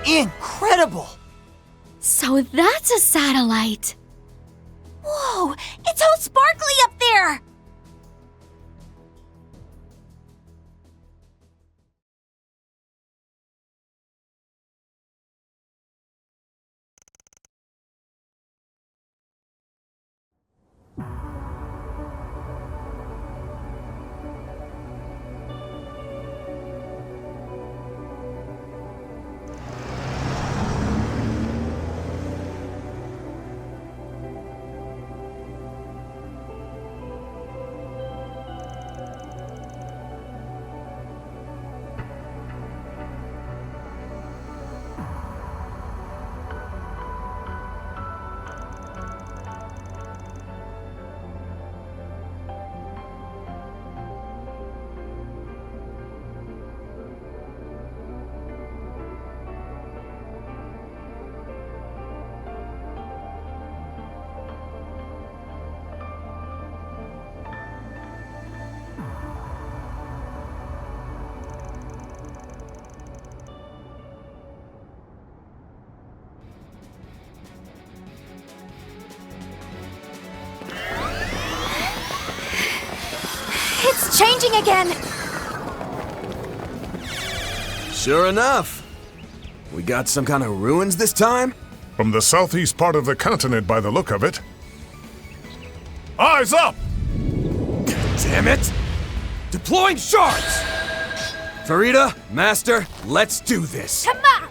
Incredible! So that's a satellite. Whoa, it's all sparkly up there! It's changing again! Sure enough. We got some kind of ruins this time? From the southeast part of the continent by the look of it. Eyes up! Damn it! Deploying shards! Farida, Master, let's do this. Come on!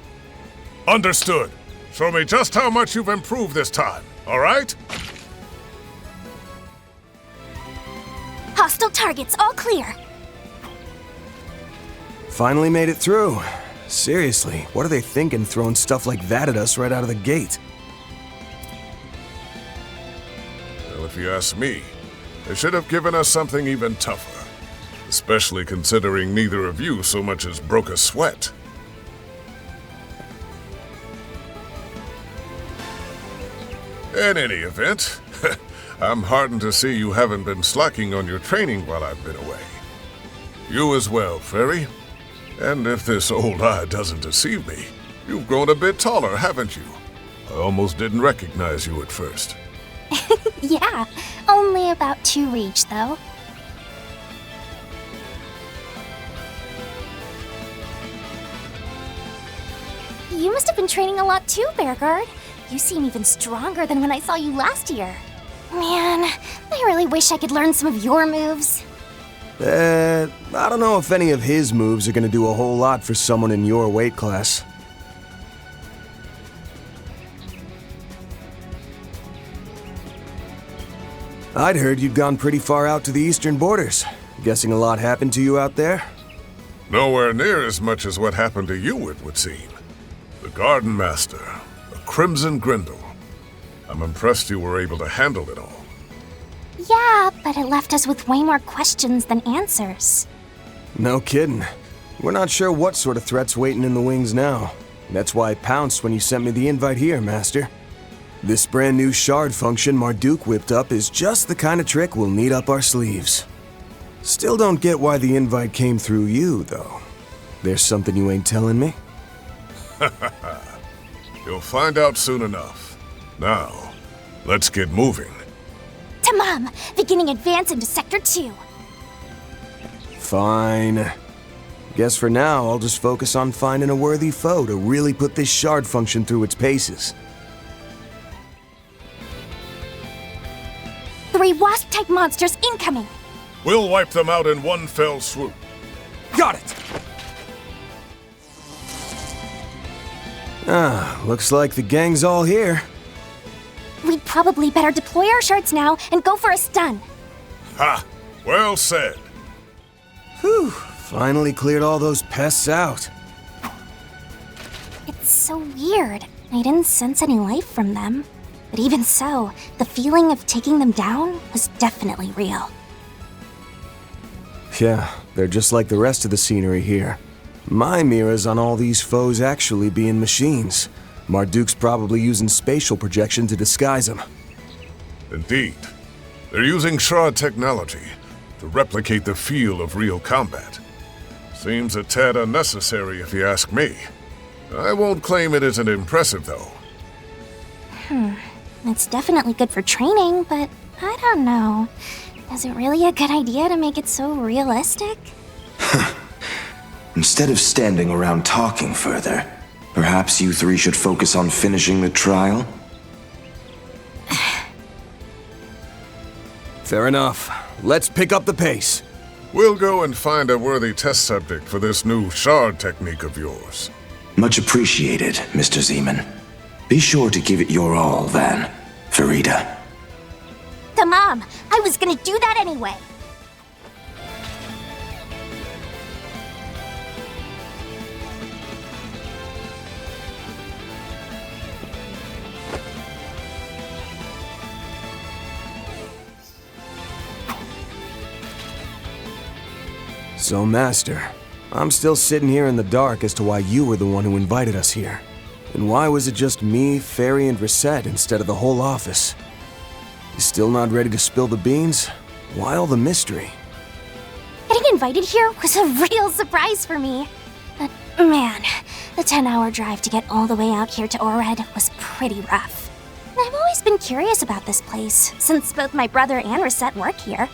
Understood. Show me just how much you've improved this time, all right? Hostile targets, all clear. Finally made it through. Seriously, what are they thinking throwing stuff like that at us right out of the gate? Well, if you ask me, they should have given us something even tougher. Especially considering neither of you so much as broke a sweat. In any event, I'm heartened to see you haven't been slacking on your training while I've been away. You as well, Fairy. And if this old eye doesn't deceive me, you've grown a bit taller, haven't you? I almost didn't recognize you at first. Yeah, only about 2 reach, though. You must have been training a lot too, Bearguard. You seem even stronger than when I saw you last year. Man, I really wish I could learn some of your moves. I don't know if any of his moves are gonna do a whole lot for someone in your weight class. I'd heard you'd gone pretty far out to the eastern borders. Guessing a lot happened to you out there? Nowhere near as much as what happened to you, it would seem. The Garden Master, a Crimson Grindle. I'm impressed you were able to handle it all. Yeah, but it left us with way more questions than answers. No kidding. We're not sure what sort of threat's waiting in the wings now. That's why I pounced when you sent me the invite here, Master. This brand new shard function Marduk whipped up is just the kind of trick we'll need up our sleeves. Still don't get why the invite came through you, though. There's something you ain't telling me? You'll find out soon enough. Now, let's get moving. Tamam, beginning advance into Sector 2. Fine. Guess for now, I'll just focus on finding a worthy foe to really put this shard function through its paces. 3 wasp-type monsters incoming. We'll wipe them out in one fell swoop. Got it! Looks like the gang's all here. We'd probably better deploy our shards now and go for a stun. Ha! Well said. Whew, finally cleared all those pests out. It's so weird. I didn't sense any life from them. But even so, the feeling of taking them down was definitely real. Yeah, they're just like the rest of the scenery here. My mirrors on all these foes actually being machines. Marduk's probably using spatial projection to disguise them. Indeed. They're using shard technology to replicate the feel of real combat. Seems a tad unnecessary if you ask me. I won't claim it isn't impressive, though. It's definitely good for training, but I don't know. Is it really a good idea to make it so realistic? Instead of standing around talking further, perhaps you three should focus on finishing the trial? Fair enough. Let's pick up the pace. We'll go and find a worthy test subject for this new shard technique of yours. Much appreciated, Mr. Zeman. Be sure to give it your all, Van. Farida. The mom! I was gonna do that anyway! So, Master, I'm still sitting here in the dark as to why you were the one who invited us here. And why was it just me, Fairy, and Reset instead of the whole office? You still not ready to spill the beans? Why all the mystery? Getting invited here was a real surprise for me. But man, the 10-hour drive to get all the way out here to Ored was pretty rough. And I've always been curious about this place, since both my brother and Reset work here.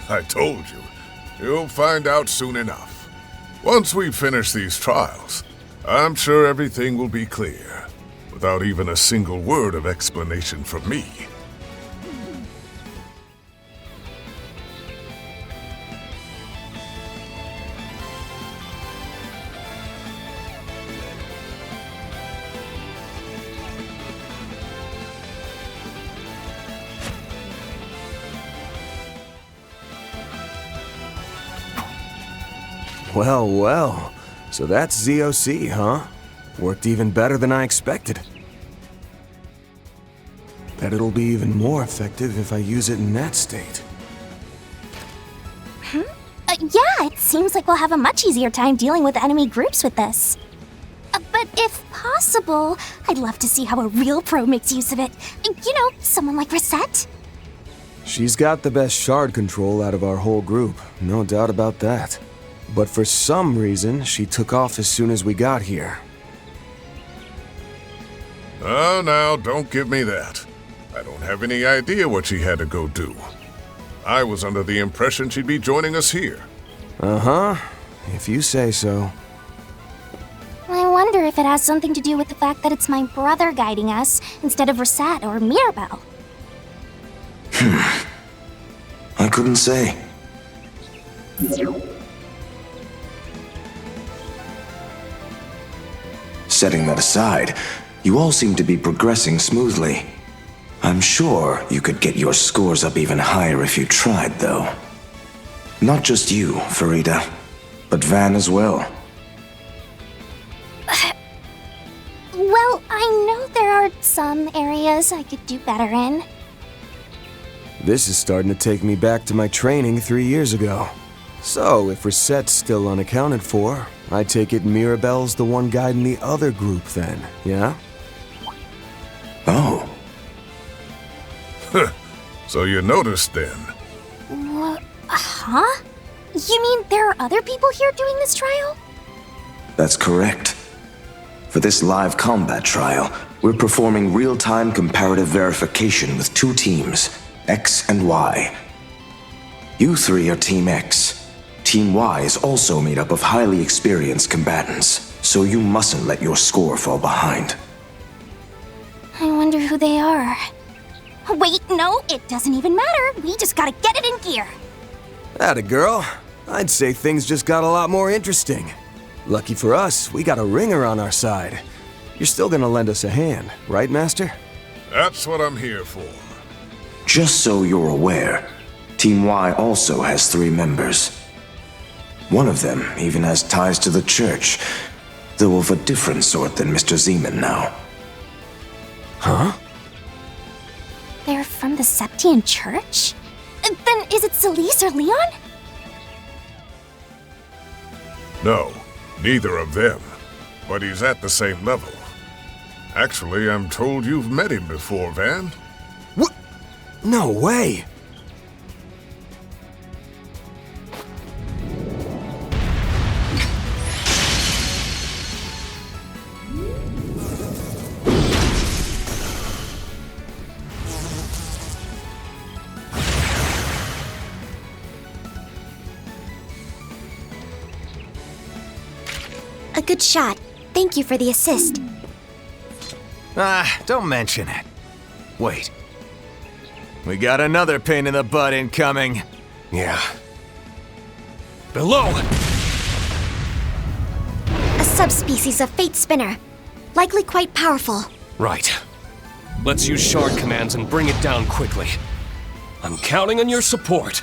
I told you. You'll find out soon enough. Once we finish these trials, I'm sure everything will be clear, without even a single word of explanation from me. Well, well. So that's ZOC, huh? Worked even better than I expected. Bet it'll be even more effective if I use it in that state. Yeah, it seems like we'll have a much easier time dealing with enemy groups with this. But if possible, I'd love to see how a real pro makes use of it. You know, someone like Reset. She's got the best shard control out of our whole group, no doubt about that. But for some reason, she took off as soon as we got here. Oh, now, don't give me that. I don't have any idea what she had to go do. I was under the impression she'd be joining us here. Uh-huh, if you say so. I wonder if it has something to do with the fact that it's my brother guiding us instead of Reset or Mirabelle. I couldn't say. Setting that aside, you all seem to be progressing smoothly. I'm sure you could get your scores up even higher if you tried, though. Not just you, Farida, but Van as well. Well, I know there are some areas I could do better in. This is starting to take me back to my training 3 years ago. So, if Reset's still unaccounted for, I take it Mirabelle's the one guiding the other group then, yeah? Oh, So you noticed then. Huh? You mean there are other people here doing this trial? that's correct. For this live combat trial, we're performing real-time comparative verification with 2 teams, X and Y. You 3 are Team X. Team Y is also made up of highly experienced combatants, so you mustn't let your score fall behind. I wonder who they are. Wait, no, it doesn't even matter. We just gotta get it in gear. Atta girl. I'd say things just got a lot more interesting. Lucky for us, we got a ringer on our side. You're still gonna lend us a hand, right, Master? That's what I'm here for. Just so you're aware, Team Y also has 3 members. One of them even has ties to the church, though of a different sort than Mr. Zeman now. Huh? They're from the Septian Church? Then is it Celise or Leon? No, neither of them. But he's at the same level. Actually, I'm told you've met him before, Van. What? No way! A good shot. Thank you for the assist. Don't mention it. Wait. We got another pain in the butt incoming. Yeah. Below! A subspecies of Fate Spinner. Likely quite powerful. Right. Let's use shard commands and bring it down quickly. I'm counting on your support.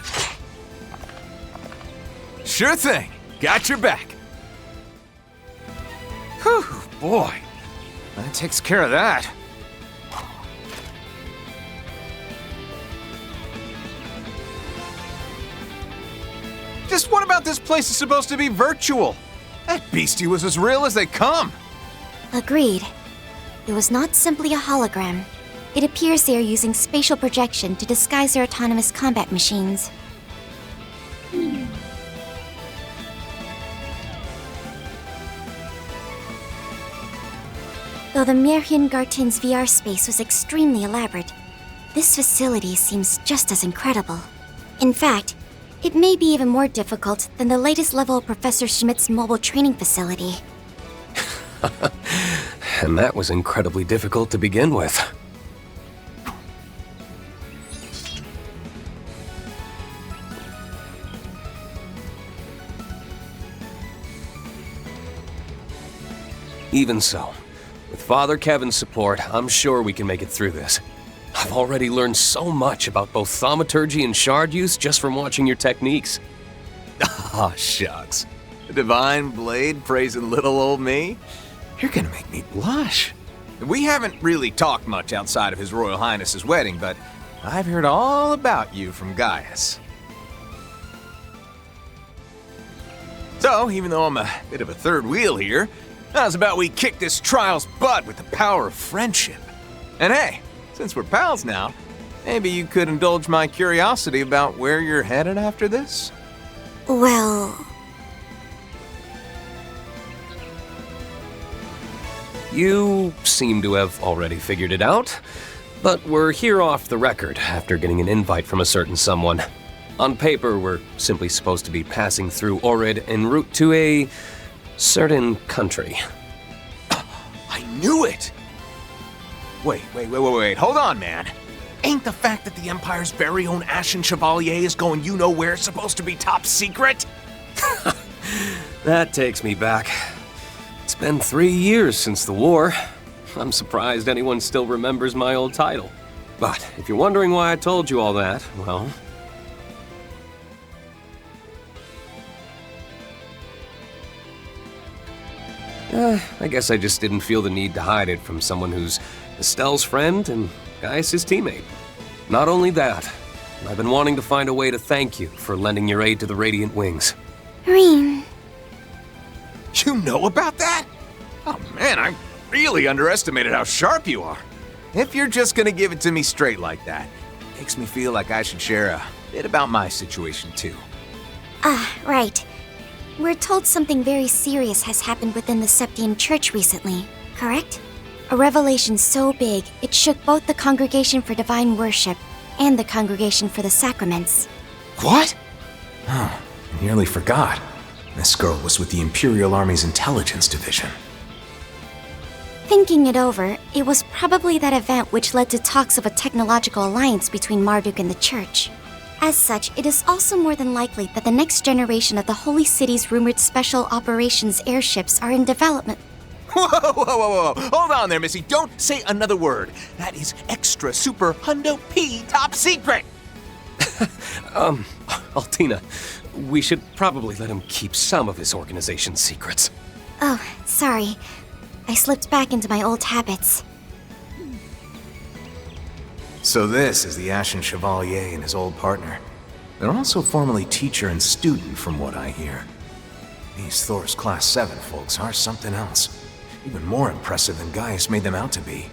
Sure thing. Got your back. Whew, boy. That takes care of that. Just what about this place is supposed to be virtual? That beastie was as real as they come. Agreed. It was not simply a hologram. It appears they are using spatial projection to disguise their autonomous combat machines. Though the Märchengarten's VR space was extremely elaborate, this facility seems just as incredible. In fact, it may be even more difficult than the latest level of Professor Schmidt's mobile training facility. And that was incredibly difficult to begin with. Even so, with Father Kevin's support, I'm sure we can make it through this. I've already learned so much about both thaumaturgy and shard use just from watching your techniques. Aw, shucks. The divine blade praising little old me? You're gonna make me blush. We haven't really talked much outside of His Royal Highness's wedding, but I've heard all about you from Gaius. So, even though I'm a bit of a third wheel here, how's about we kick this trial's butt with the power of friendship? And hey, since we're pals now, maybe you could indulge my curiosity about where you're headed after this? Well... You seem to have already figured it out, but we're here off the record after getting an invite from a certain someone. On paper, we're simply supposed to be passing through Orid en route to a certain country. I knew it! Wait, hold on, man. Ain't the fact that the Empire's very own Ashen Chevalier is going you-know-where supposed to be top secret? That takes me back. It's been 3 years since the war. I'm surprised anyone still remembers my old title. But if you're wondering why I told you all that, well... I guess I just didn't feel the need to hide it from someone who's Estelle's friend and Gaius' teammate. Not only that, I've been wanting to find a way to thank you for lending your aid to the Radiant Wings. Reem... You know about that? Oh man, I really underestimated how sharp you are. If you're just gonna give it to me straight like that, makes me feel like I should share a bit about my situation too. Right. We're told something very serious has happened within the Septian Church recently, correct? A revelation so big, it shook both the Congregation for Divine Worship and the Congregation for the Sacraments. What? Oh, I nearly forgot. This girl was with the Imperial Army's intelligence division. Thinking it over, it was probably that event which led to talks of a technological alliance between Marduk and the Church. As such, it is also more than likely that the next generation of the Holy City's rumored special operations airships are in development. Whoa. Hold on there, Missy. Don't say another word. That is extra super hundo P top secret. Altina, we should probably let him keep some of his organization's secrets. Oh, sorry. I slipped back into my old habits. So this is the Ashen Chevalier and his old partner. They're also formerly teacher and student, from what I hear. These Thor's Class 7 folks are something else. Even more impressive than Gaius made them out to be.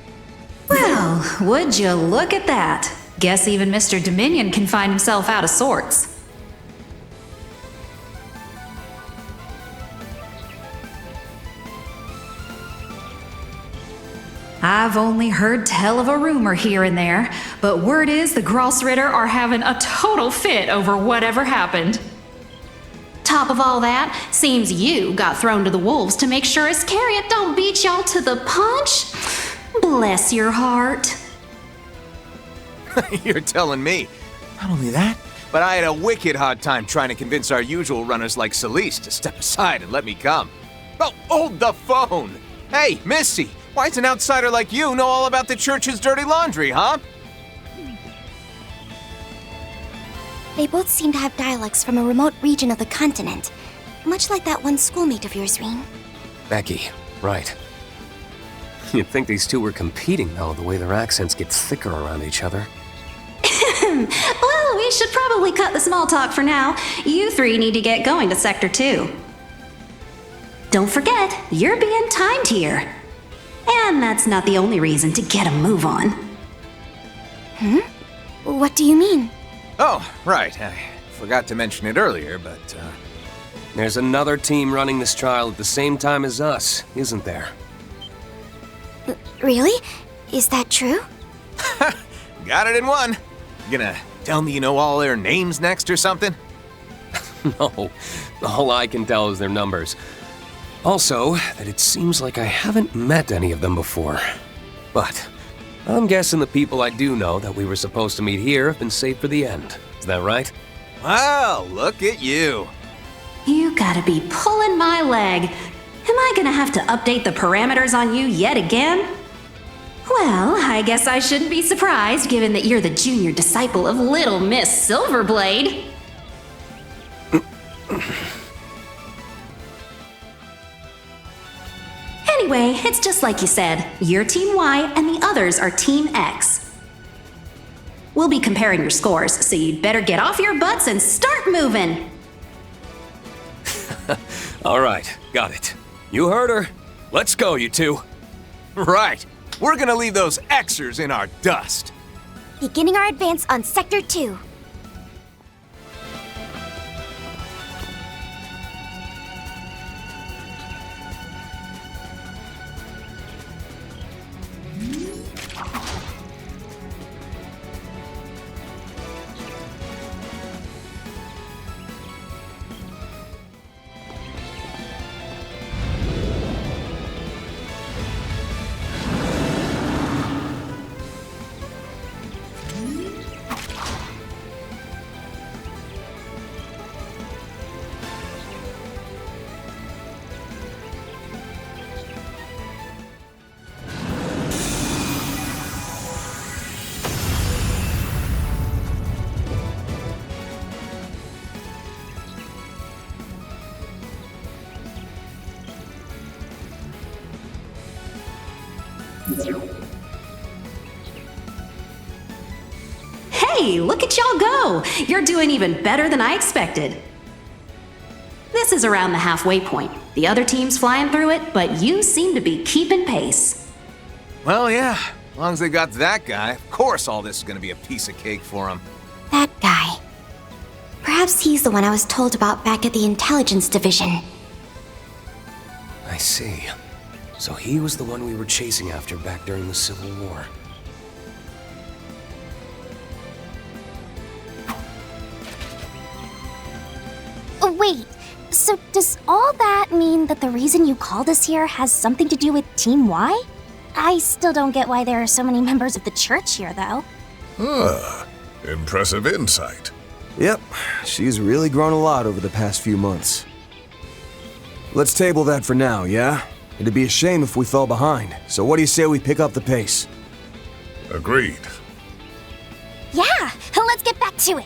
Well, would you look at that? Guess even Mr. Dominion can find himself out of sorts. I've only heard tell of a rumor here and there, but word is the Grossritter are having a total fit over whatever happened. Top of all that, seems you got thrown to the wolves to make sure Iscariot don't beat y'all to the punch. Bless your heart. You're telling me. Not only that, but I had a wicked hard time trying to convince our usual runners like Celeste to step aside and let me come. Oh, hold the phone! Hey, Missy, why does an outsider like you know all about the church's dirty laundry, huh? They both seem to have dialects from a remote region of the continent. Much like that one schoolmate of yours, Rean. Becky, right. You'd think these two were competing, though, the way their accents get thicker around each other. Well, we should probably cut the small talk for now. You three need to get going to Sector 2. Don't forget, you're being timed here. And that's not the only reason to get a move on. What do you mean? Oh, right. I forgot to mention it earlier, but, There's another team running this trial at the same time as us, isn't there? Really? Is that true? got it in one. You gonna tell me you know all their names next or something? No, all I can tell is their numbers. Also, that it seems like I haven't met any of them before. But I'm guessing the people I do know that we were supposed to meet here have been saved for the end. Is that right? Wow, look at you. You gotta be pulling my leg. Am I gonna have to update the parameters on you yet again? Well, I guess I shouldn't be surprised given that you're the junior disciple of Little Miss Silverblade. Anyway, it's just like you said. You're Team Y and the others are Team X. We'll be comparing your scores, so you'd better get off your butts and start moving. All right, got it. You heard her. Let's go, you two. Right. We're gonna leave those Xers in our dust. Beginning our advance on Sector 2. Hey, look at y'all go! You're doing even better than I expected. This is around the halfway point. The other team's flying through it, but you seem to be keeping pace. Well, yeah. As long as they got that guy, of course all this is gonna be a piece of cake for them. That guy. Perhaps he's the one I was told about back at the Intelligence Division. I see. So he was the one we were chasing after back during the Civil War. Oh, wait. So does all that mean that the reason you called us here has something to do with Team Y? I still don't get why there are so many members of the church here, though. Impressive insight. Yep, she's really grown a lot over the past few months. Let's table that for now, yeah? It'd be a shame if we fell behind, so what do you say we pick up the pace? Agreed. Yeah, let's get back to it.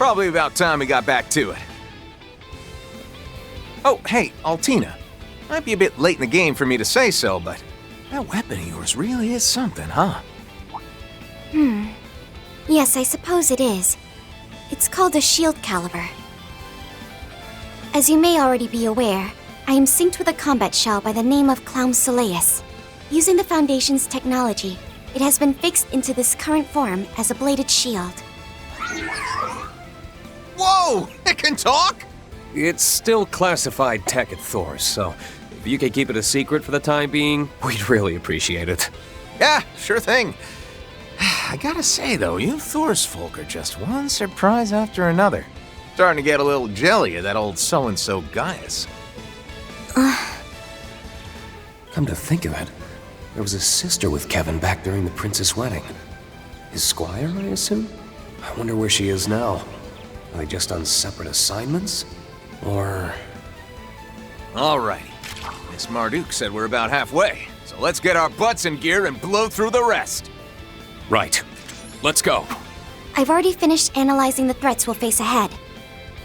Probably about time we got back to it. Oh, hey, Altina. Might be a bit late in the game for me to say so, but that weapon of yours really is something, huh? Yes, I suppose it is. It's called a shield caliber. As you may already be aware, I am synced with a combat shell by the name of Clown Soleus. Using the Foundation's technology, it has been fixed into this current form as a bladed shield. Whoa! It can talk? It's still classified tech at Thor's, so if you could keep it a secret for the time being, we'd really appreciate it. Yeah, sure thing. I gotta say, though, you Thor's folk are just one surprise after another. Starting to get a little jelly of that old so-and-so Gaius. Come to think of it, there was a sister with Kevin back during the prince's wedding. His squire, I assume? I wonder where she is now. Are they just on separate assignments? Or... Alrighty. Miss Marduk said we're about halfway, so let's get our butts in gear and blow through the rest. Right. Let's go. I've already finished analyzing the threats we'll face ahead.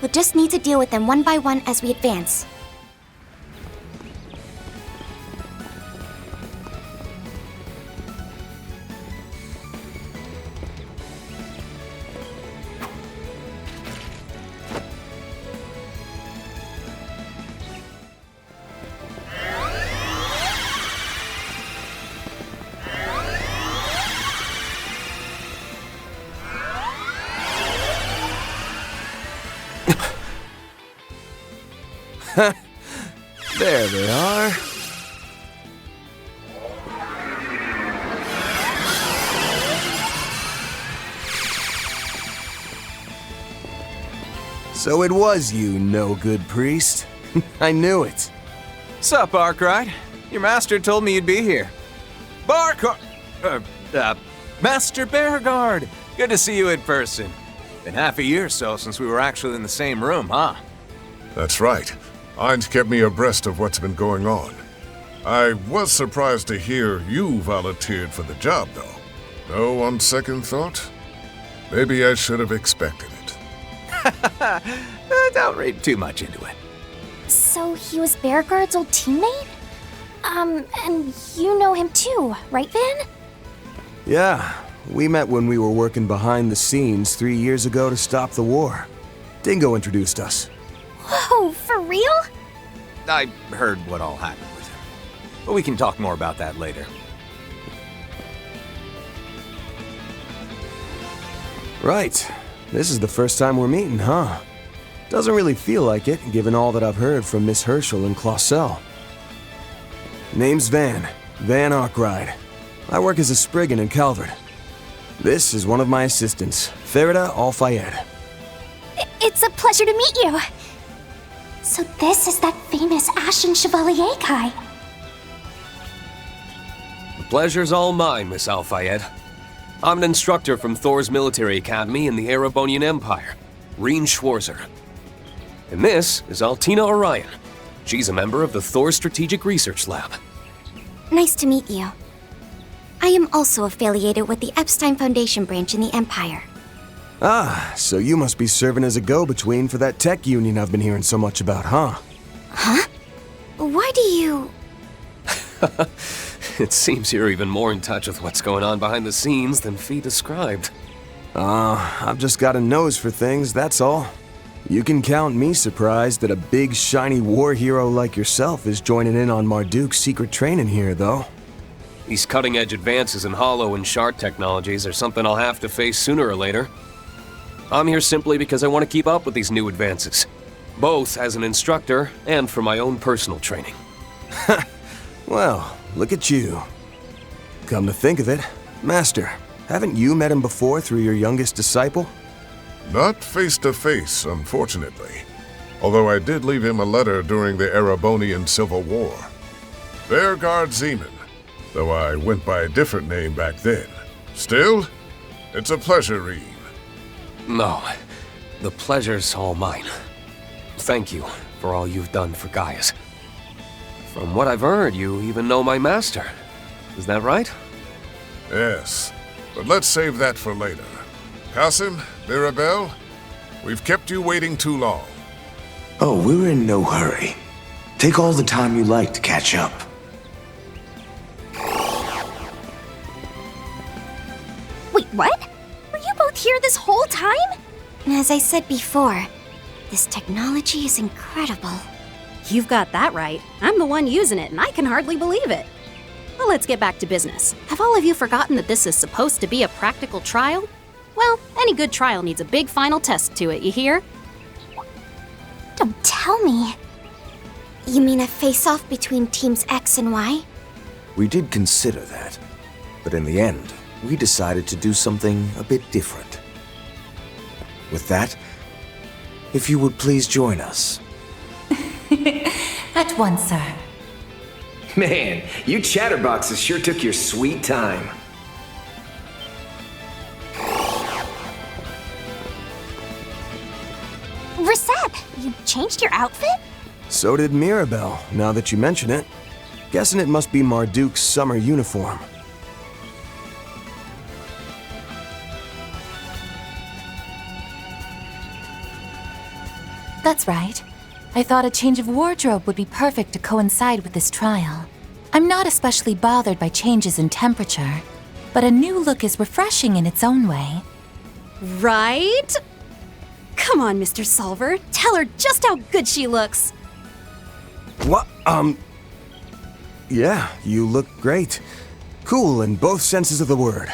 We'll just need to deal with them one by one as we advance. There they are. So it was you, no-good priest. I knew it. Sup, Arkwright? Your master told me you'd be here. Master Beauregard! Good to see you in person. Been half a year or so since we were actually in the same room, huh? That's right. Ain's kept me abreast of what's been going on. I was surprised to hear you volunteered for the job, though. No, on second thought, maybe I should have expected it. Don't read too much into it. So he was Beauregard's old teammate? And you know him too, right, Van? Yeah, we met when we were working behind the scenes 3 years ago to stop the war. Dingo introduced us. Whoa, for real? I heard what all happened with him. But we can talk more about that later. Right. This is the first time we're meeting, huh? Doesn't really feel like it, given all that I've heard from Miss Herschel and Clausel. Name's Van Arkwright. I work as a Spriggan in Calvert. This is one of my assistants, Farida Al-Fayed. It's a pleasure to meet you. So this is that famous Ashen Chevalier guy. The pleasure's all mine, Miss Al-Fayed. I'm an instructor from Thor's military academy in the Erebonian Empire, Reen Schwarzer. And this is Altina Orion. She's a member of the Thor Strategic Research Lab. Nice to meet you. I am also affiliated with the Epstein Foundation branch in the Empire. Ah, so you must be serving as a go-between for that tech union I've been hearing so much about, huh? Huh? Why do you... It seems you're even more in touch with what's going on behind the scenes than Fee described. I've just got a nose for things, that's all. You can count me surprised that a big, shiny war hero like yourself is joining in on Marduk's secret training here, though. These cutting-edge advances in hollow and shard technologies are something I'll have to face sooner or later. I'm here simply because I want to keep up with these new advances, both as an instructor and for my own personal training. Well, look at you. Come to think of it, Master, haven't you met him before through your youngest disciple? Not face to face, unfortunately. Although I did leave him a letter during the Erebonian Civil War. Beauregard Zeman, though I went by a different name back then. Still, it's a pleasure, Reen. No, the pleasure's all mine. Thank you for all you've done for Gaius. From what I've heard, you even know my master. Is that right? Yes, but let's save that for later. Qasim, Mirabelle, We've kept you waiting too long. Oh, we're in no hurry. Take all the time you like to catch up. Wait, what? Were you both here this whole time? As I said before, this technology is incredible. You've got that right. I'm the one using it, and I can hardly believe it. Well, let's get back to business. Have all of you forgotten that this is supposed to be a practical trial? Well, any good trial needs a big final test to it, you hear? Don't tell me. You mean a face-off between teams X and Y? We did consider that, but in the end, we decided to do something a bit different. With that, if you would please join us. At once, sir. Man, you chatterboxes sure took your sweet time. Recep, you changed your outfit? So did Mirabelle, now that you mention it. Guessing it must be Marduk's summer uniform. That's right. I thought a change of wardrobe would be perfect to coincide with this trial. I'm not especially bothered by changes in temperature, but a new look is refreshing in its own way. Right? Come on, Mr. Solver. Tell her just how good she looks. What? Yeah, you look great. Cool in both senses of the word.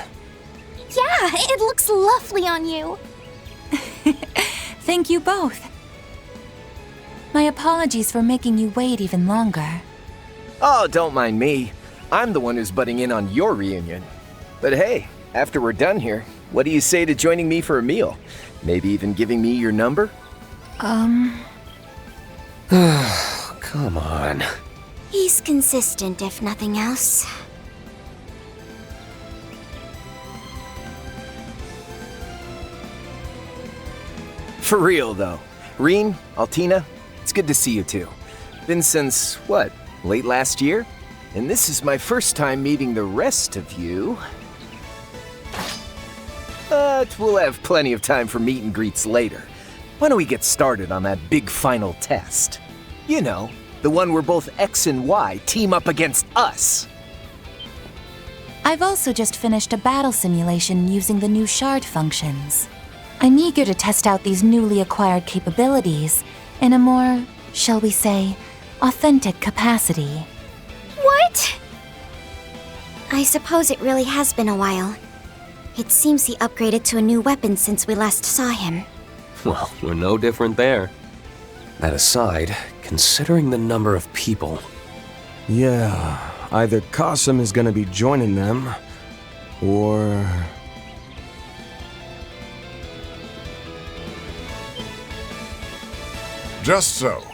Yeah, it looks lovely on you. Thank you both. My apologies for making you wait even longer. Oh, don't mind me. I'm the one who's butting in on your reunion. But hey, after we're done here, what do you say to joining me for a meal? Maybe even giving me your number? Come on. He's consistent, if nothing else. For real, though. Reen, Altina, it's good to see you two. Been since, what, late last year? And this is my first time meeting the rest of you. But we'll have plenty of time for meet and greets later. Why don't we get started on that big final test? You know, the one where both X and Y team up against us. I've also just finished a battle simulation using the new shard functions. I'm eager to test out these newly acquired capabilities in a more, shall we say, authentic capacity. What? I suppose it really has been a while. It seems he upgraded to a new weapon since we last saw him. Well, we're no different there. That aside, considering the number of people... Yeah, either Qasim is gonna be joining them, or... Just so.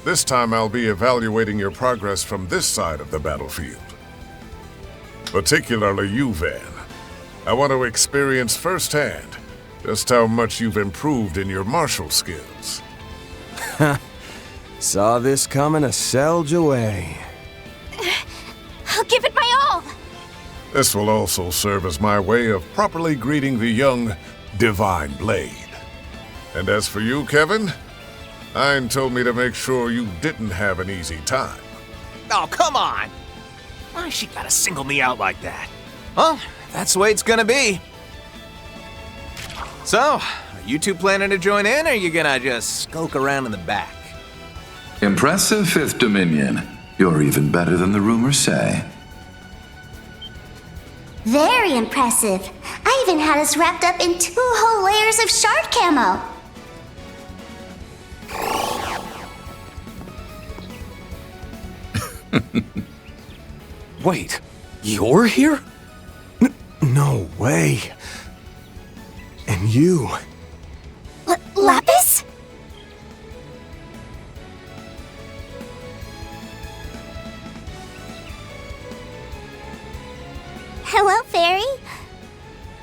This time I'll be evaluating your progress from this side of the battlefield. Particularly you, Van. I want to experience firsthand just how much you've improved in your martial skills. Saw this coming a selge away. I'll give it my all. This will also serve as my way of properly greeting the young Divine Blade. And as for you, Kevin, Ein told me to make sure you didn't have an easy time. Oh, come on! Why she gotta single me out like that? Well, that's the way it's gonna be. So, are you two planning to join in, or are you gonna just skulk around in the back? Impressive, Fifth Dominion. You're even better than the rumors say. Very impressive. I even had us wrapped up in 2 whole layers of shard camo. Wait, you're here? No way. And you. Lapis? Hello, Fairy.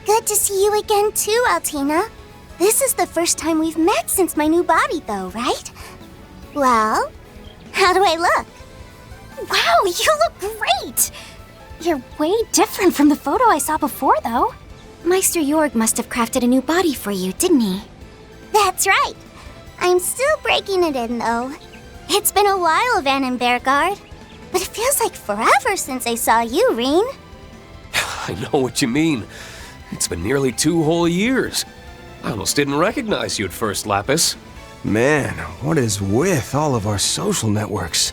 Good to see you again too, Altina. This is the first time we've met since my new body, though, right? Well, how do I look? Wow, you look great! You're way different from the photo I saw before, though. Meister Jorg must have crafted a new body for you, didn't he? That's right. I'm still breaking it in, though. It's been a while, Van and Bearguard. But it feels like forever since I saw you, Reen. I know what you mean. It's been nearly 2 whole years. I almost didn't recognize you at first, Lapis. Man, what is with all of our social networks?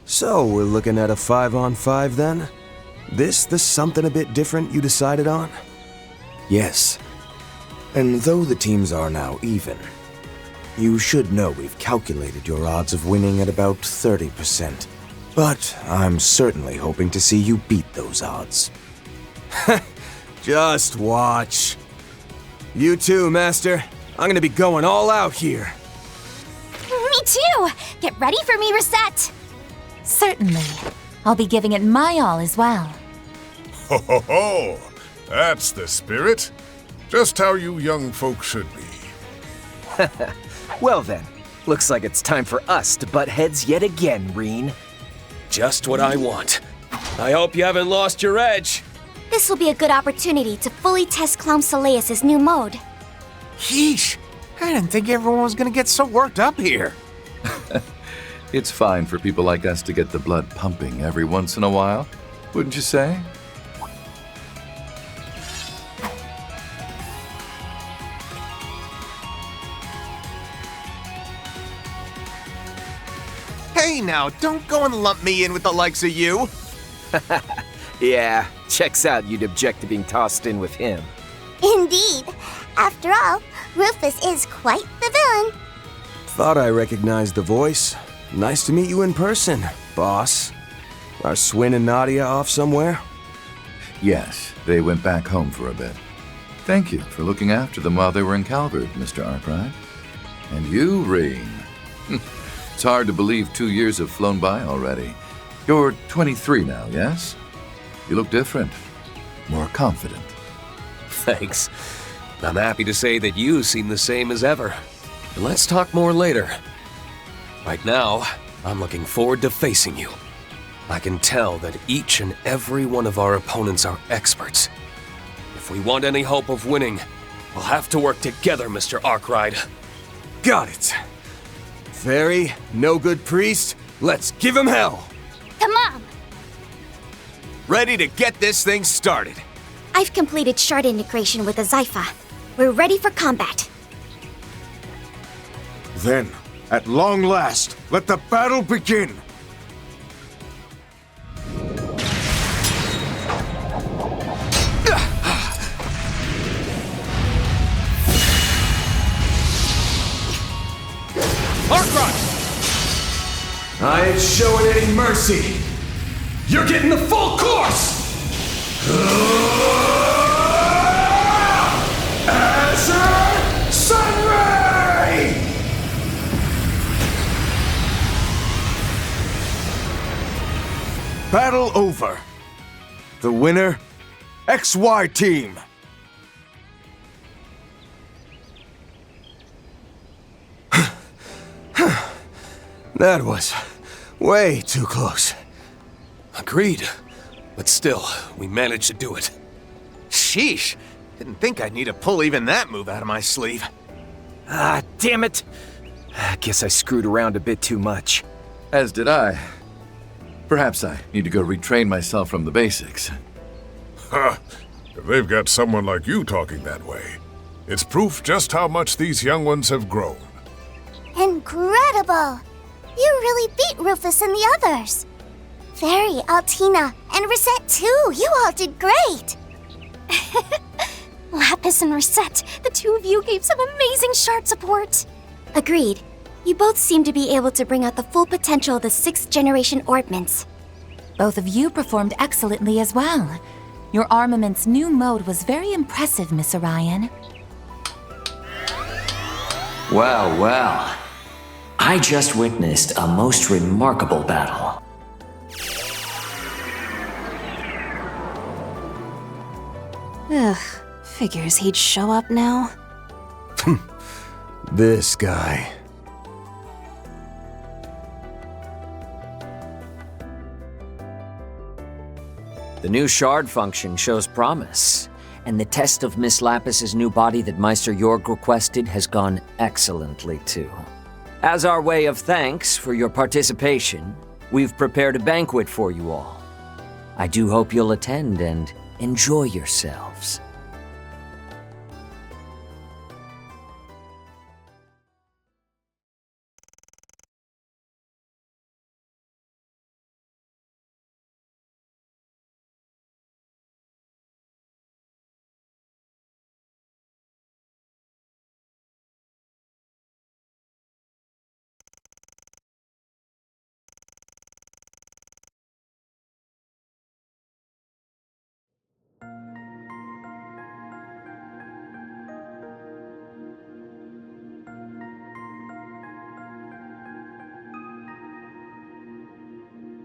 So, we're looking at a 5-on-5 then? This the something a bit different you decided on? Yes. And though the teams are now even, you should know we've calculated your odds of winning at about 30%. But I'm certainly hoping to see you beat those odds. Just watch. You too, Master. I'm gonna be going all out here. Me too! Get ready for me, Reset! Certainly. I'll be giving it my all as well. Ho ho ho! That's the spirit. Just how you young folks should be. Well then, looks like it's time for us to butt heads yet again, Reen. Just what I want. I hope you haven't lost your edge. This will be a good opportunity to fully test Clown Soleus' new mode. Yeesh! I didn't think everyone was gonna get so worked up here. It's fine for people like us to get the blood pumping every once in a while, wouldn't you say? Hey now, don't go and lump me in with the likes of you. Yeah, checks out you'd object to being tossed in with him. Indeed. After all, Rufus is quite the villain. Thought I recognized the voice. Nice to meet you in person, boss. Are Swin and Nadia off somewhere? Yes, they went back home for a bit. Thank you for looking after them while they were in Calvert, Mr. Arkwright. And you, Reen. It's hard to believe 2 years have flown by already. You're 23 now, yes? You look different. More confident. Thanks. I'm happy to say that you seem the same as ever. But let's talk more later. Right now, I'm looking forward to facing you. I can tell that each and every one of our opponents are experts. If we want any hope of winning, we'll have to work together, Mr. Arkwright. Got it. Fairy, no good priest, let's give him hell. Come on! Ready to get this thing started. I've completed shard integration with the Zypha. We're ready for combat. Then, at long last, let the battle begin! I ain't showing any mercy. You're getting the full course! Azure Sunray! Battle over. The winner, XY Team. That was way too close. Agreed. But still, we managed to do it. Sheesh. Didn't think I'd need to pull even that move out of my sleeve. Ah, damn it. I guess I screwed around a bit too much. As did I. Perhaps I need to go retrain myself from the basics. Ha! If they've got someone like you talking that way, it's proof just how much these young ones have grown. Incredible! You really beat Rufus and the others. Fairy, Altina, and Reset too. You all did great. Lapis and Reset, the two of you gave some amazing shard support. Agreed. You both seem to be able to bring out the full potential of the 6th generation orbments. Both of you performed excellently as well. Your armament's new mode was very impressive, Miss Orion. Well, well. I just witnessed a most remarkable battle. Ugh, figures he'd show up now. This guy. The new shard function shows promise, and the test of Miss Lapis's new body that Meister Jorg requested has gone excellently too. As our way of thanks for your participation, we've prepared a banquet for you all. I do hope you'll attend and enjoy yourselves.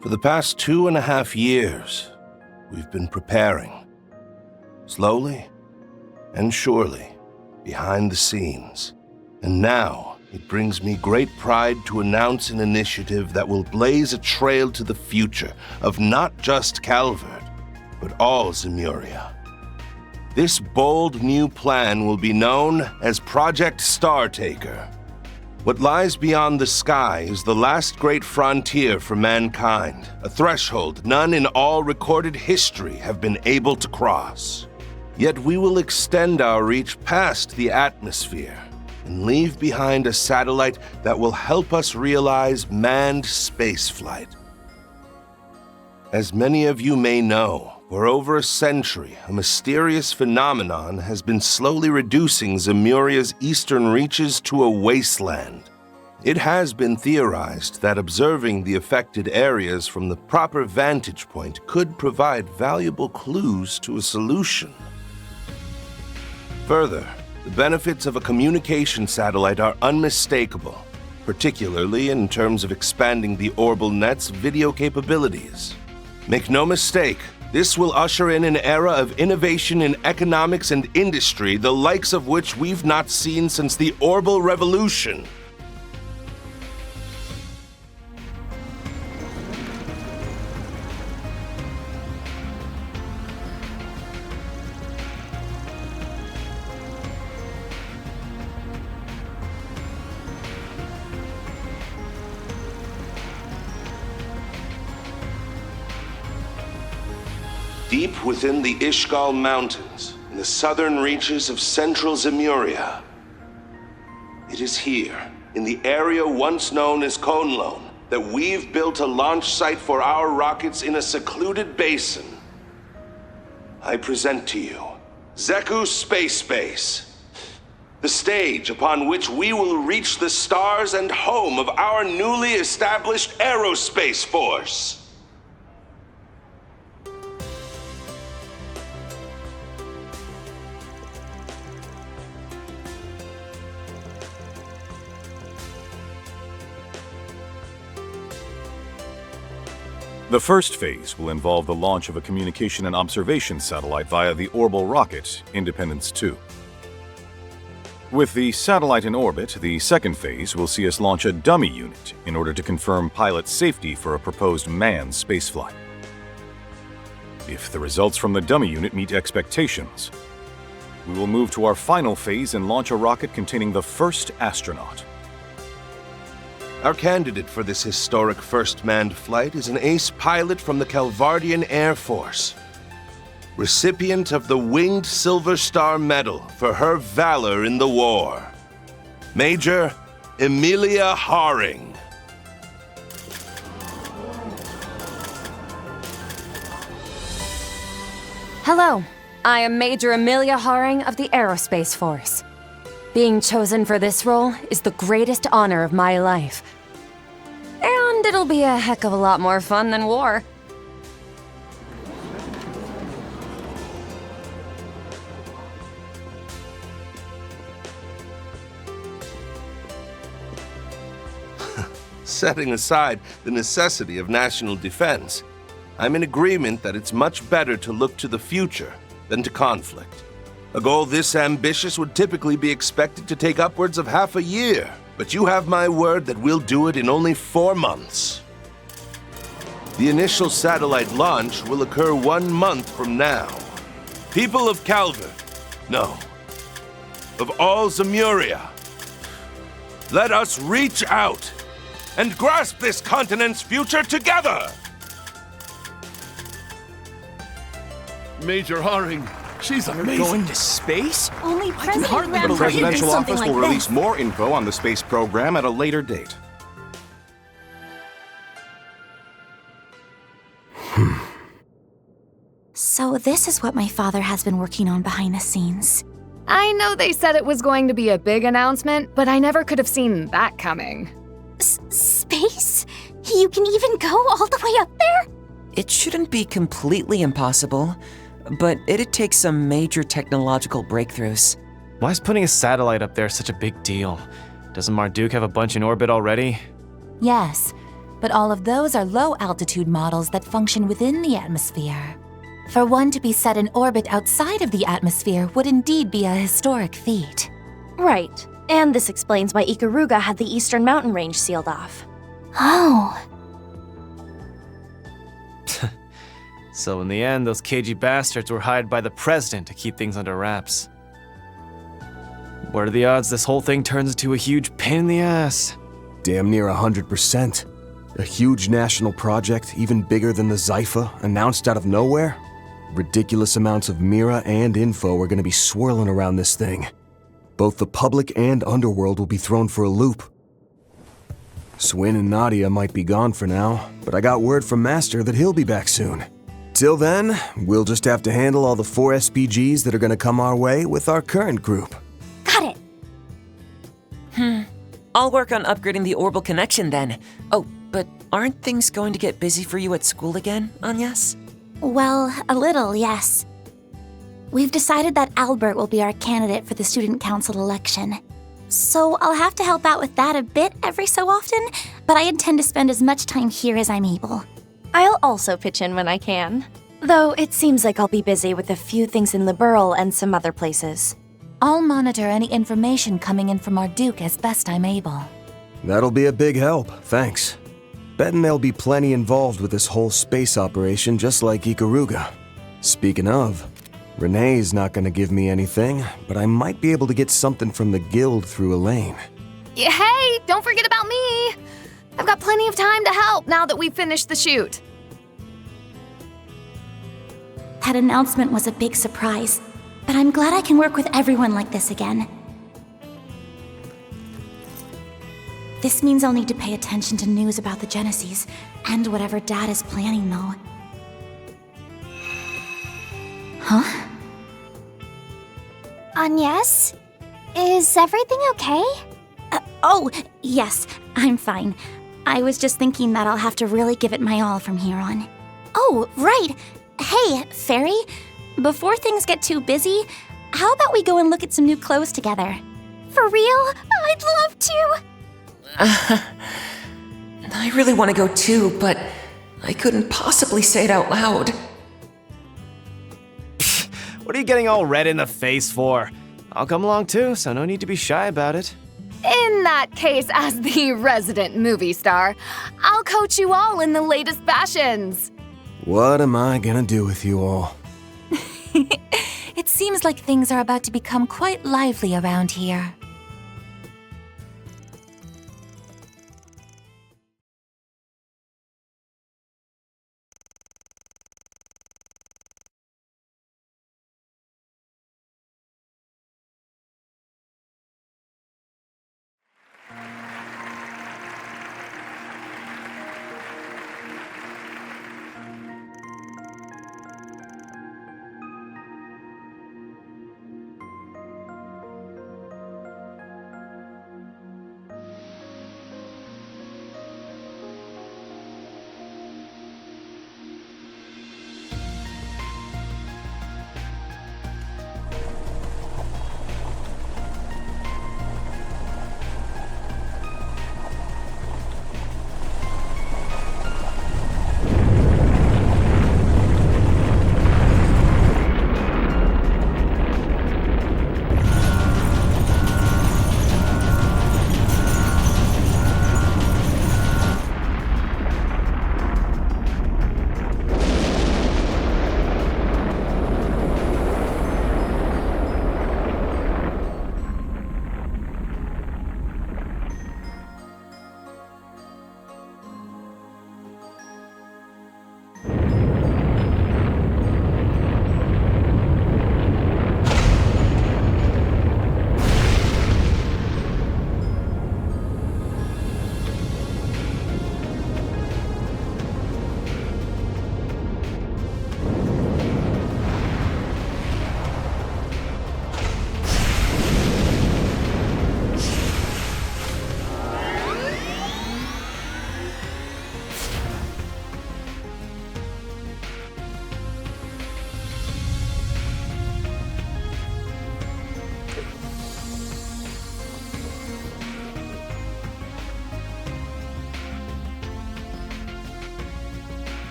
For the past 2.5 years, we've been preparing. Slowly and surely, behind the scenes. And now, it brings me great pride to announce an initiative that will blaze a trail to the future of not just Calvert, but all Zemuria. This bold new plan will be known as Project Startaker. What lies beyond the sky is the last great frontier for mankind, a threshold none in all recorded history have been able to cross. Yet we will extend our reach past the atmosphere and leave behind a satellite that will help us realize manned spaceflight. As many of you may know, for over a century, a mysterious phenomenon has been slowly reducing Zemuria's eastern reaches to a wasteland. It has been theorized that observing the affected areas from the proper vantage point could provide valuable clues to a solution. Further, the benefits of a communication satellite are unmistakable, particularly in terms of expanding the Orbital Net's video capabilities. Make no mistake, this will usher in an era of innovation in economics and industry, the likes of which we've not seen since the Orbital Revolution. Deep within the Ishgal Mountains, in the southern reaches of central Zemuria. It is here, in the area once known as Conlone, that we've built a launch site for our rockets in a secluded basin. I present to you Zeku Space Base, the stage upon which we will reach the stars and home of our newly established aerospace force. The first phase will involve the launch of a communication and observation satellite via the orbital rocket, Independence 2. With the satellite in orbit, the second phase will see us launch a dummy unit in order to confirm pilot safety for a proposed manned spaceflight. If the results from the dummy unit meet expectations, we will move to our final phase and launch a rocket containing the first astronaut. Our candidate for this historic first manned flight is an ace pilot from the Calvardian Air Force, recipient of the Winged Silver Star Medal for her valor in the war, Major Emilia Haring. Hello, I am Major Emilia Haring of the Aerospace Force. Being chosen for this role is the greatest honor of my life. And it'll be a heck of a lot more fun than war. Setting aside the necessity of national defense, I'm in agreement that it's much better to look to the future than to conflict. A goal this ambitious would typically be expected to take upwards of half a year, but you have my word that we'll do it in only 4 months. The initial satellite launch will occur 1 month from now. People of Calvert, no, of all Zemuria, let us reach out and grasp this continent's future together! Major Haring, she's amazing. Going to space? Only President hardly Graham believe The Greene did presidential something office like will release this. more info on the space program at a later date. So this is what my father has been working on behind the scenes. I know they said it was going to be a big announcement, but I never could have seen that coming. Space? You can even go all the way up there? It shouldn't be completely impossible, but it'd take some major technological breakthroughs. Why is putting a satellite up there such a big deal? Doesn't Marduk have a bunch in orbit already? Yes, but all of those are low-altitude models that function within the atmosphere. For one to be set in orbit outside of the atmosphere would indeed be a historic feat. Right. And this explains why Ikaruga had the Eastern Mountain Range sealed off. Oh. So in the end, those cagey bastards were hired by the president to keep things under wraps. What are the odds this whole thing turns into a huge pain in the ass? Damn near 100%. A huge national project, even bigger than the Zypha, announced out of nowhere? Ridiculous amounts of Mira and info are gonna be swirling around this thing. Both the public and underworld will be thrown for a loop. Swin and Nadia might be gone for now, but I got word from Master that he'll be back soon. Till then, we'll just have to handle all the 4 SPGs that are gonna come our way with our current group. Got it! I'll work on upgrading the orbital connection then. Oh, but aren't things going to get busy for you at school again, Agnes? Well, a little, yes. We've decided that Albert will be our candidate for the student council election. So I'll have to help out with that a bit every so often, but I intend to spend as much time here as I'm able. I'll also pitch in when I can. Though it seems like I'll be busy with a few things in Liberl and some other places. I'll monitor any information coming in from Marduk as best I'm able. That'll be a big help, thanks. Betting there'll be plenty involved with this whole space operation, just like Ikaruga. Speaking of, Renee's not gonna give me anything, but I might be able to get something from the guild through Elaine. Hey, don't forget about me! I've got plenty of time to help now that we've finished the shoot. That announcement was a big surprise, but I'm glad I can work with everyone like this again. This means I'll need to pay attention to news about the Genesis, and whatever Dad is planning, though. Huh? Agnes? Is everything okay? Oh, yes, I'm fine. I was just thinking that I'll have to really give it my all from here on. Oh, right! Hey, Fairy, before things get too busy, how about we go and look at some new clothes together? For real? I'd love to! I really want to go too, but I couldn't possibly say it out loud. What are you getting all red in the face for? I'll come along too, so no need to be shy about it. In that case, as the resident movie star, I'll coach you all in the latest fashions. What am I gonna do with you all? It seems like things are about to become quite lively around here.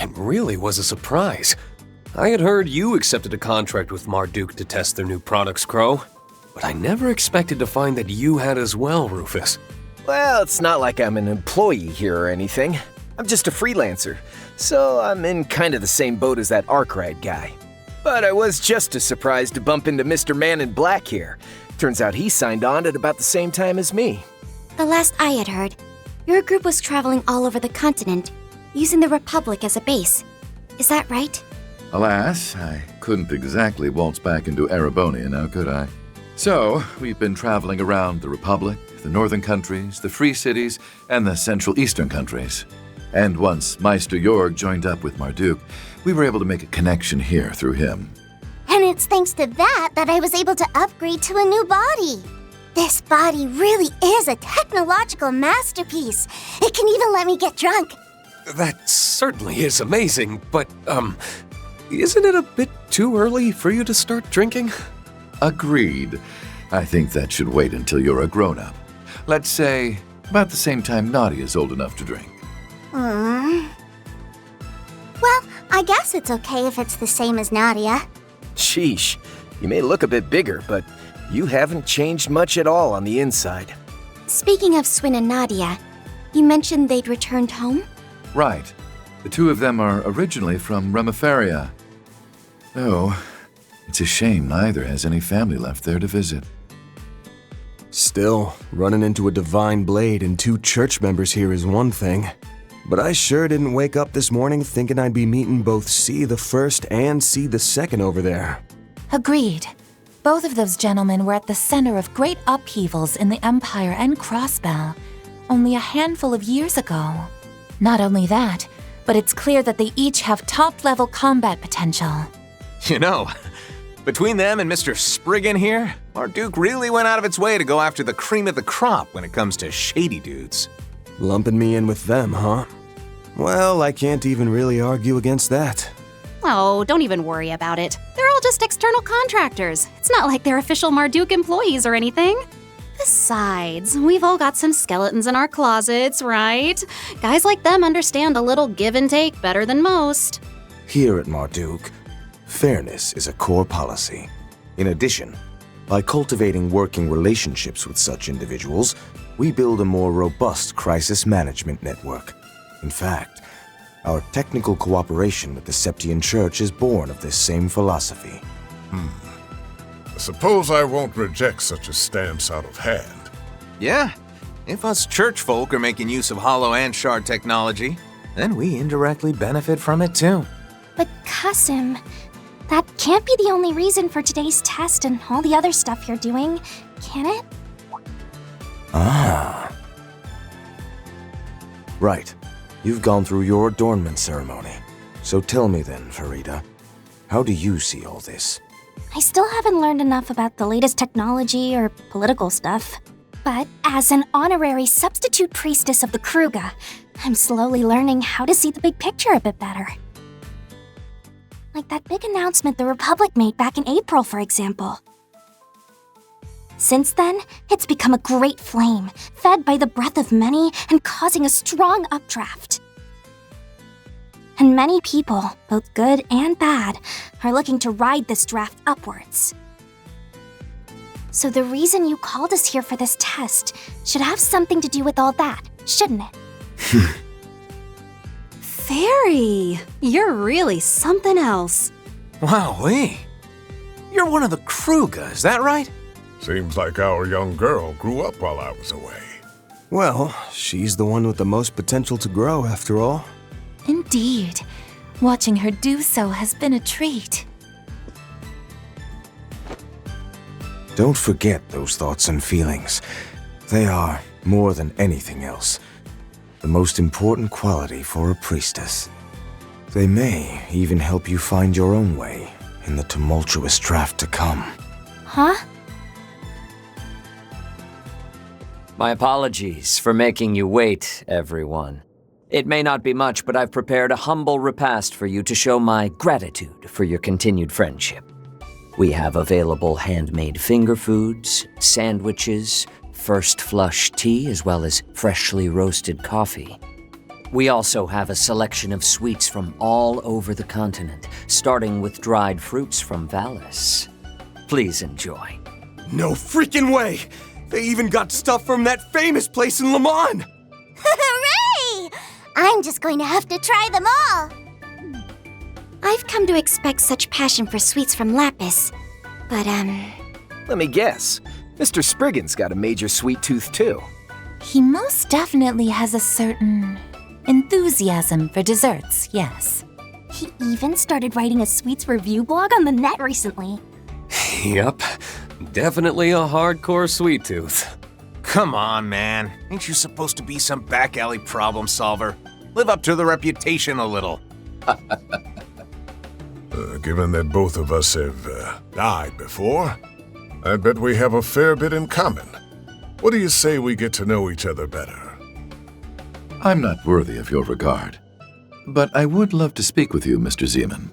It really was a surprise. I had heard you accepted a contract with Marduk to test their new products, Crow. But I never expected to find that you had as well, Rufus. Well, it's not like I'm an employee here or anything. I'm just a freelancer, so I'm in kind of the same boat as that Arkwright guy. But I was just as surprised to bump into Mr. Man in Black here. Turns out he signed on at about the same time as me. The last I had heard, your group was traveling all over the continent, using the Republic as a base. Is that right? Alas, I couldn't exactly waltz back into Erebonia now, could I? So, we've been traveling around the Republic, the northern countries, the Free Cities, and the Central Eastern countries. And once Meister Jorg joined up with Marduk, we were able to make a connection here through him. And it's thanks to that I was able to upgrade to a new body. This body really is a technological masterpiece. It can even let me get drunk. That certainly is amazing, but, isn't it a bit too early for you to start drinking? Agreed. I think that should wait until you're a grown-up. Let's say, about the same time Nadia's old enough to drink. Well, I guess it's okay if it's the same as Nadia. Sheesh, you may look a bit bigger, but you haven't changed much at all on the inside. Speaking of Swin and Nadia, you mentioned they'd returned home? Right. The two of them are originally from Remiferia. Oh, it's a shame neither has any family left there to visit. Still, running into a divine blade and 2 church members here is one thing. But I sure didn't wake up this morning thinking I'd be meeting both C the First and C the Second over there. Agreed. Both of those gentlemen were at the center of great upheavals in the Empire and Crossbell only a handful of years ago. Not only that, but it's clear that they each have top-level combat potential. You know, between them and Mr. Spriggan here, Marduk really went out of its way to go after the cream of the crop when it comes to shady dudes. Lumping me in with them, huh? Well, I can't even really argue against that. Oh, don't even worry about it. They're all just external contractors. It's not like they're official Marduk employees or anything. Besides, we've all got some skeletons in our closets, right? Guys like them understand a little give and take better than most. Here at Marduk, fairness is a core policy. In addition, by cultivating working relationships with such individuals, we build a more robust crisis management network. In fact, our technical cooperation with the Septian Church is born of this same philosophy. Suppose I won't reject such a stance out of hand. Yeah, if us church folk are making use of hollow and shard technology, then we indirectly benefit from it too. But Qasim, that can't be the only reason for today's test and all the other stuff you're doing, can it? Ah. Right. You've gone through your adornment ceremony. So tell me then, Farida, how do you see all this? I still haven't learned enough about the latest technology or political stuff. But as an honorary substitute priestess of the Kruga, I'm slowly learning how to see the big picture a bit better. Like that big announcement the Republic made back in April, for example. Since then, it's become a great flame, fed by the breath of many and causing a strong updraft. And many people, both good and bad, are looking to ride this draft upwards. So the reason you called us here for this test should have something to do with all that, shouldn't it? Fairy, you're really something else. Wowee! You're one of the Kruga, is that right? Seems like our young girl grew up while I was away. Well, she's the one with the most potential to grow, after all. Indeed. Watching her do so has been a treat. Don't forget those thoughts and feelings. They are, more than anything else, the most important quality for a priestess. They may even help you find your own way in the tumultuous draft to come. Huh? My apologies for making you wait, everyone. It may not be much, but I've prepared a humble repast for you to show my gratitude for your continued friendship. We have available handmade finger foods, sandwiches, first flush tea, as well as freshly roasted coffee. We also have a selection of sweets from all over the continent, starting with dried fruits from Valis. Please enjoy. No freaking way! They even got stuff from that famous place in Le Mans! Hooray! I'm just going to have to try them all. I've come to expect such passion for sweets from Lapis. But, Let me guess. Mr. Spriggan's got a major sweet tooth, too. He most definitely has a certain enthusiasm for desserts, yes. He even started writing a sweets review blog on the net recently. Yup, definitely a hardcore sweet tooth. Come on, man. Ain't you supposed to be some back alley problem solver? Live up to the reputation a little. Given that both of us have died before, I bet we have a fair bit in common. What do you say we get to know each other better? I'm not worthy of your regard, but I would love to speak with you, Mr. Zeman.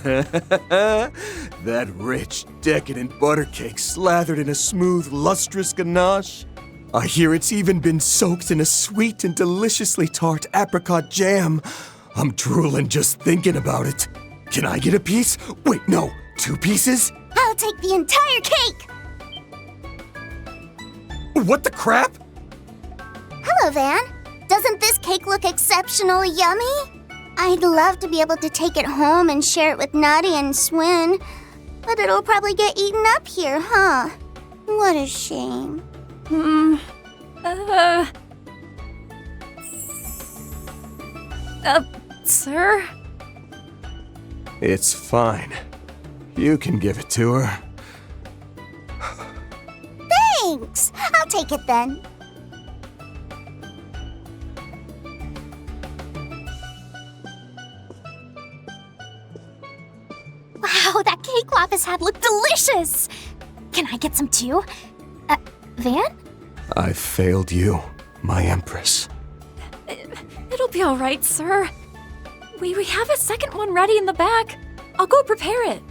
That rich, decadent butter cake slathered in a smooth, lustrous ganache. I hear it's even been soaked in a sweet and deliciously tart apricot jam. I'm drooling just thinking about it. Can I get a piece? Wait, no, 2 pieces? I'll take the entire cake! What the crap? Hello, Van. Doesn't this cake look exceptionally yummy? I'd love to be able to take it home and share it with Nutty and Swin, but it'll probably get eaten up here, huh? What a shame. Sir? It's fine. You can give it to her. Thanks! I'll take it then. Wow, that cake Lapis had looked delicious! Can I get some too? Van? I failed you, my empress. It'll be alright, sir. We have a second one ready in the back. I'll go prepare it.